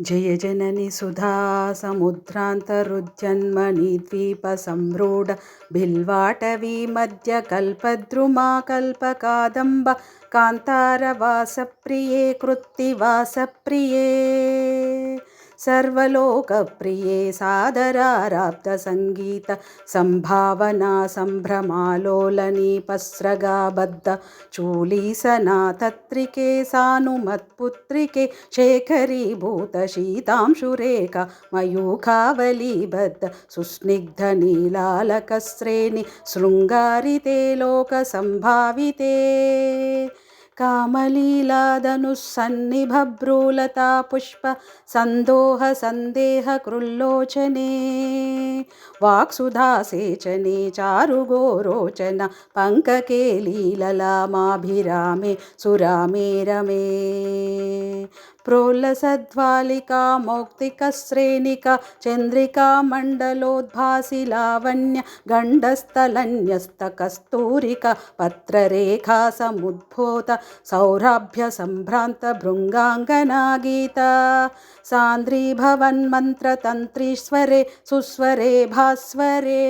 जय जननि सुधा समुद्रान्तरुज्जन्मनि द्वीपसम्रूढ बिल्वाटवी मध्य कल्पद्रुमा कल्पकादम्ब कान्तारवासप्रिये कृत्तिवासप्रिये सर्वलोकप्रिये सादराराब्धसङ्गीत सम्भावना सम्भ्रमालोलनीपस्रगाबद्ध चूलीसना तत्रिके सानुमत्पुत्रिके शेखरीभूतशीतांशुरेखा मयूखावलीबद्ध सुस्निग्धनीलालकश्रेणि शृङ्गारिते लोकसम्भाविते कामलीलाधनुस्सन्निभभ्रूलता पुष्प सन्दोह सन्देह कृल्लोचने वाक्सुधासेचने चारुगोरोचन पङ्कके लीललामाभिरामे सुरामे रमे प्रोल्लसद्वालिका मौक्तिकश्रेणिका चन्द्रिका मण्डलोद्भासि लावण्य गण्डस्थलन्यस्तकस्तूरिका पत्ररेखा समुद्भूत सौराभ्य सम्भ्रान्त भृङ्गाङ्गना गीता सान्द्री भवन्मन्त्रतन्त्रीश्वरे सुस्वरे भास्वरे।